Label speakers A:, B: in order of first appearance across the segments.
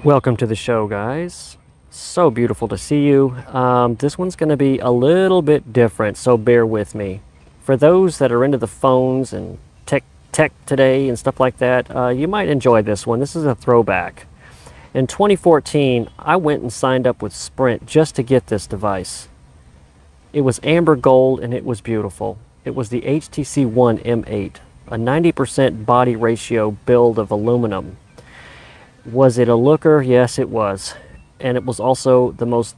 A: Welcome to the show, guys. So beautiful to see you. This one's going to be a little bit different, so bear with me. For those that are into the phones and tech today and stuff like that, you might enjoy this one. This is a throwback. In 2014, I went and signed up with Sprint just to get this device. It was amber gold and it was beautiful. It was the HTC One M8, a 90% body ratio build of aluminum. Was it a looker? Yes, it was. And it was also the most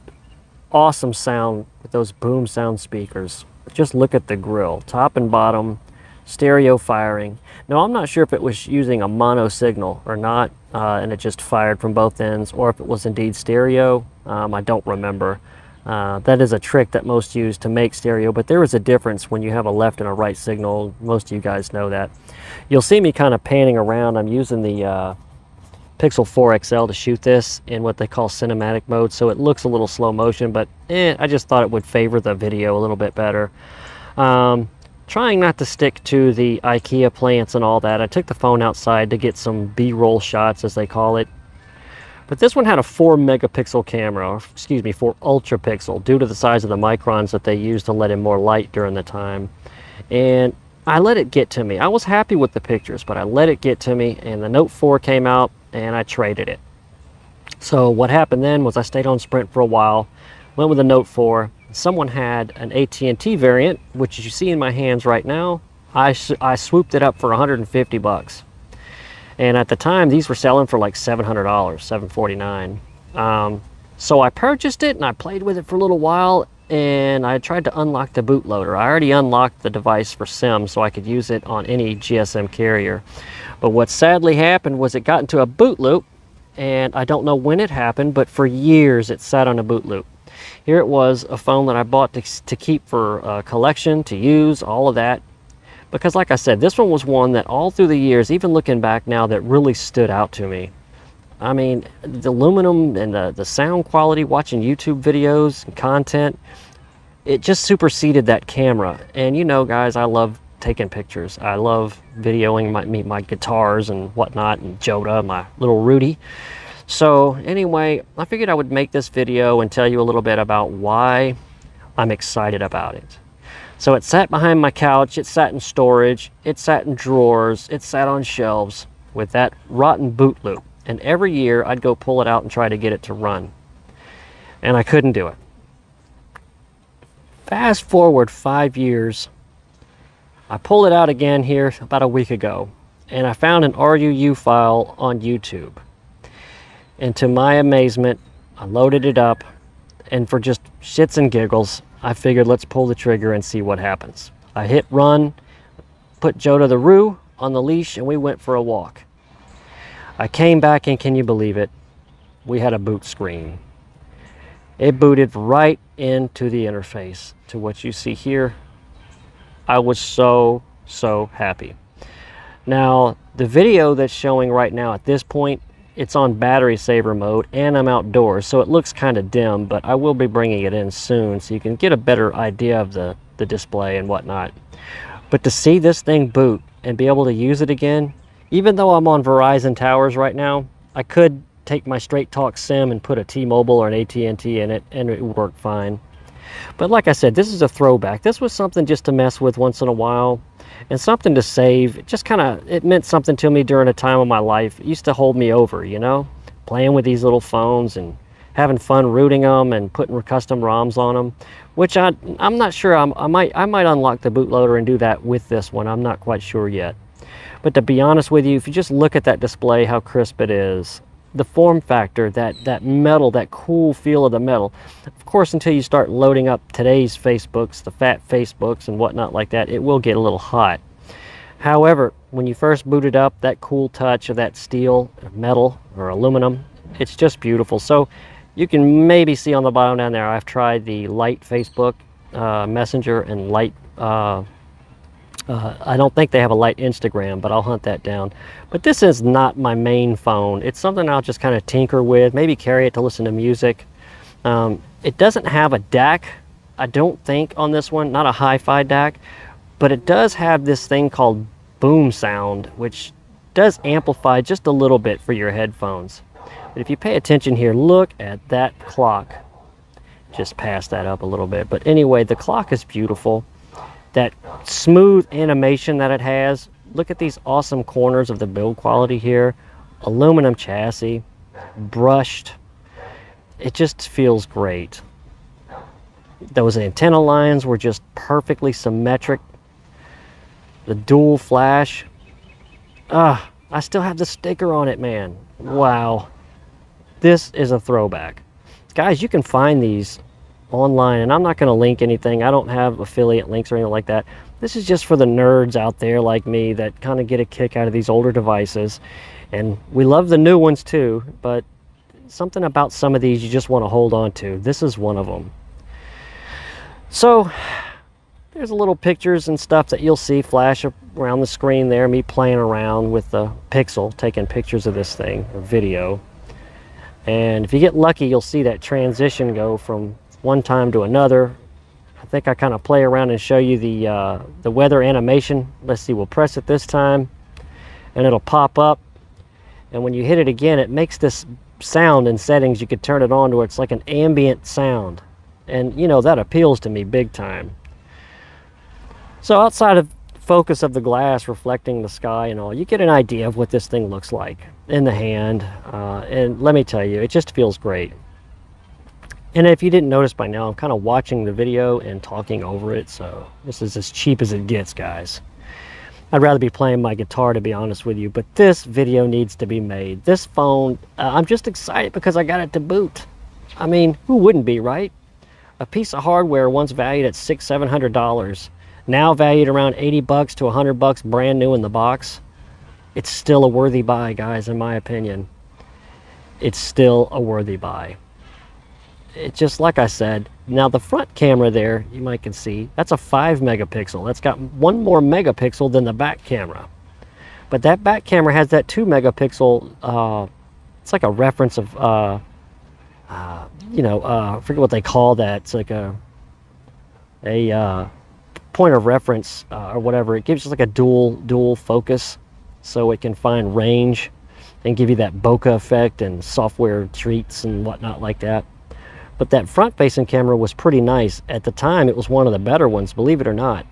A: awesome sound with those boom sound speakers. Just look at the grill, top and bottom, stereo firing. Now, I'm not sure if it was using a mono signal or not, and it just fired from both ends, or if it was indeed stereo. I don't remember. That is a trick that most use to make stereo, but there is a difference when you have a left and a right signal. Most of you guys know that. You'll see me kind of panning around. I'm using the Pixel 4 XL to shoot this in what they call cinematic mode, so it looks a little slow motion, but I just thought it would favor the video a little bit better. Trying not to stick to the Ikea plants and all that. I took the phone outside to get some B-roll shots, as they call it. But this one had a 4 megapixel camera, or excuse me, 4 ultra pixel, due to the size of the microns that they used to let in more light during the time. And I let it get to me. I was happy with the pictures, but I let it get to me, and the Note 4 came out, and I traded it. So what happened then was I stayed on Sprint for a while, went with the Note 4. Someone had an AT&T variant, which you see in my hands right now. I swooped it up for 150 bucks. And at the time, these were selling for like $700, $749. So I purchased it and I played with it for a little while, and I tried to unlock the bootloader. I already unlocked the device for SIM so I could use it on any GSM carrier. But what sadly happened was it got into a boot loop, and I don't know when it happened, but for years it sat on a boot loop. Here it was, a phone that I bought to keep for collection, to use, all of that. Because like I said, this one was one that all through the years, even looking back now, that really stood out to me. I mean, the aluminum and the sound quality, watching YouTube videos and content, it just superseded that camera. And you know, guys, I love taking pictures. I love videoing my guitars and whatnot, and Joda, my little Rudy. So anyway, I figured I would make this video and tell you a little bit about why I'm excited about it. So it sat behind my couch, it sat in storage, it sat in drawers, it sat on shelves with that rotten boot loop. And every year I'd go pull it out and try to get it to run. And I couldn't do it. Fast forward 5 years, I pulled it out again here about a week ago, and I found an RUU file on YouTube. And to my amazement, I loaded it up, and for just shits and giggles, I figured let's pull the trigger and see what happens. I hit run, put Joda the Roo on the leash, and we went for a walk. I came back, and can you believe it? We had a boot screen. It booted right into the interface to what you see here. I was so happy. Now, the video that's showing right now at this point, it's on battery saver mode, and I'm outdoors, so it looks kind of dim, but I will be bringing it in soon so you can get a better idea of the display and whatnot. But to see this thing boot and be able to use it again, even though I'm on Verizon towers right now, I could take my Straight Talk SIM and put a T-Mobile or an AT&T in it, and it would work fine. But like I said, this is a throwback. This was something just to mess with once in a while, and something to save. It just kind of, it meant something to me during a time of my life. It used to hold me over, you know, playing with these little phones and having fun rooting them and putting custom ROMs on them, which I'm not sure. I might unlock the bootloader and do that with this one. I'm not quite sure yet. But to be honest with you, if you just look at that display, how crisp it is, the form factor, that metal, that cool feel of the metal. Of course, until you start loading up today's Facebooks, the fat Facebooks and whatnot like that, it will get a little hot. However, when you first boot it up, that cool touch of that steel, metal, or aluminum, it's just beautiful. So you can maybe see on the bottom down there, I've tried the light Facebook Messenger and light I don't think they have a light Instagram, but I'll hunt that down. But this is not my main phone. It's something I'll just kind of tinker with, maybe carry it to listen to music. It doesn't have a DAC, I don't think, on this one, not a hi-fi DAC, but it does have this thing called boom sound, which does amplify just a little bit for your headphones. But if you pay attention here, look at that clock. Just pass that up a little bit. But anyway, the clock is beautiful. That smooth animation that it has. Look at these awesome corners of the build quality here. Aluminum chassis, brushed. It just feels great. Those antenna lines were just perfectly symmetric. The dual flash. I still have the sticker on it, man. Wow. This is a throwback. Guys, you can find these online, and I'm not going to link anything. I don't have affiliate links or anything like that. This is just for the nerds out there like me that kind of get a kick out of these older devices. And we love the new ones too, but something about some of these you just want to hold on to. This is one of them. So there's a little pictures and stuff that you'll see flash around the screen there, me playing around with the Pixel, taking pictures of this thing, or video. And if you get lucky, you'll see that transition go from one time to another. I think I kind of play around and show you the weather animation. Let's see, we'll press it this time and it'll pop up. And when you hit it again, it makes this sound in settings. You could turn it on to where it's like an ambient sound. And you know, that appeals to me big time. So outside of focus of the glass reflecting the sky and all, you get an idea of what this thing looks like in the hand. And let me tell you, it just feels great. And if you didn't notice by now, I'm kind of watching the video and talking over it. So this is as cheap as it gets, guys. I'd rather be playing my guitar, to be honest with you, but this video needs to be made. This phone, I'm just excited because I got it to boot. I mean, who wouldn't be, right? A piece of hardware once valued at $600–700, now valued around 80 bucks to 100 bucks brand new in the box. It's still a worthy buy, guys, in my opinion. It's still a worthy buy. It's just like I said. Now the front camera there, you might can see, that's a 5 megapixel. That's got one more megapixel than the back camera. But that back camera has that 2 megapixel, it's like a reference of, I forget what they call that. It's like a point of reference or whatever. It gives you like a dual focus, so it can find range and give you that bokeh effect and software treats and whatnot like that. But that front-facing camera was pretty nice. At the time, it was one of the better ones, believe it or not.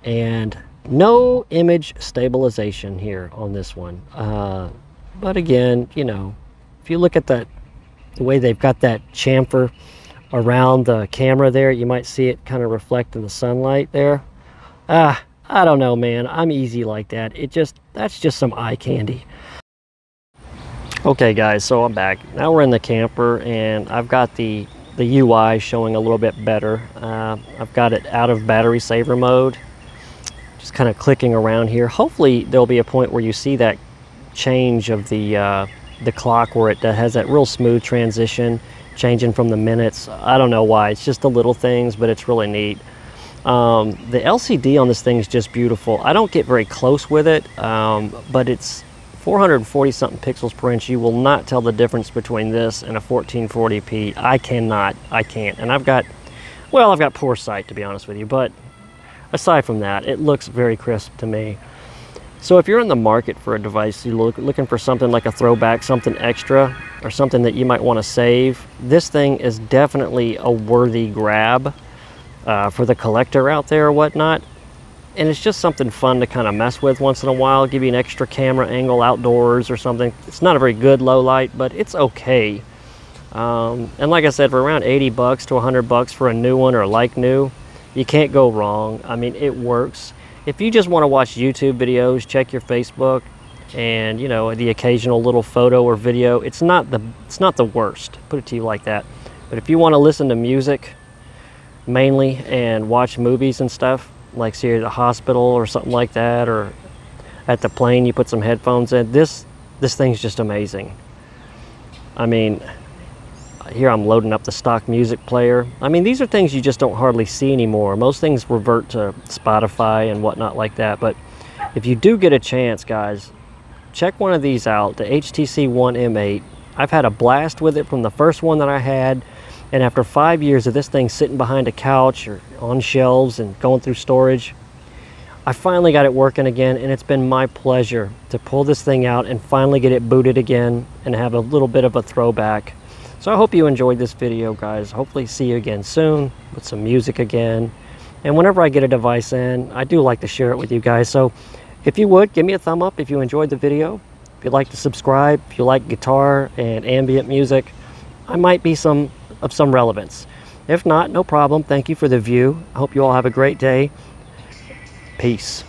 A: And no image stabilization here on this one. But again, you know, if you look at the way they've got that chamfer around the camera there, you might see it kind of reflect in the sunlight there. I don't know, man. I'm easy like that. That's just some eye candy. Okay guys, so I'm back. Now we're in the camper and I've got the UI showing a little bit better. I've got it out of battery saver mode. Just kind of clicking around here. Hopefully there'll be a point where you see that change of the clock where it has that real smooth transition, changing from the minutes. I don't know why, it's just the little things, but it's really neat. The LCD on this thing is just beautiful. I don't get very close with it, but it's 440 something pixels per inch. You will not tell the difference between this and a 1440p. I can't. And I've got poor sight, to be honest with you, but aside from that, it looks very crisp to me. So if you're in the market for a device, you're looking for something like a throwback, something extra, or something that you might want to save, this thing is definitely a worthy grab for the collector out there or whatnot. And it's just something fun to kind of mess with once in a while, give you an extra camera angle outdoors or something. It's not a very good low light, but it's okay. And like I said, for around 80 bucks to 100 bucks for a new one or like new, you can't go wrong. I mean, it works. If you just want to watch YouTube videos, check your Facebook, and you know, the occasional little photo or video, it's not the worst, put it to you like that. But if you want to listen to music mainly and watch movies and stuff, like see at the hospital or something like that, or at the plane, you put some headphones in, this thing's just amazing. I mean, here I'm loading up the stock music player. I mean, these are things you just don't hardly see anymore. Most things revert to Spotify and whatnot like that. But if you do get a chance, guys, check one of these out, the HTC One M8. I've had a blast with it from the first one that I had. And after 5 years of this thing sitting behind a couch or on shelves and going through storage, I finally got it working again, and it's been my pleasure to pull this thing out and finally get it booted again and have a little bit of a throwback. So I hope you enjoyed this video, guys. Hopefully see you again soon with some music again. And whenever I get a device in, I do like to share it with you guys. So if you would, give me a thumb up if you enjoyed the video. If you'd like to subscribe, if you like guitar and ambient music, I might be of some relevance. If not, no problem. Thank you for the view. I hope you all have a great day. Peace.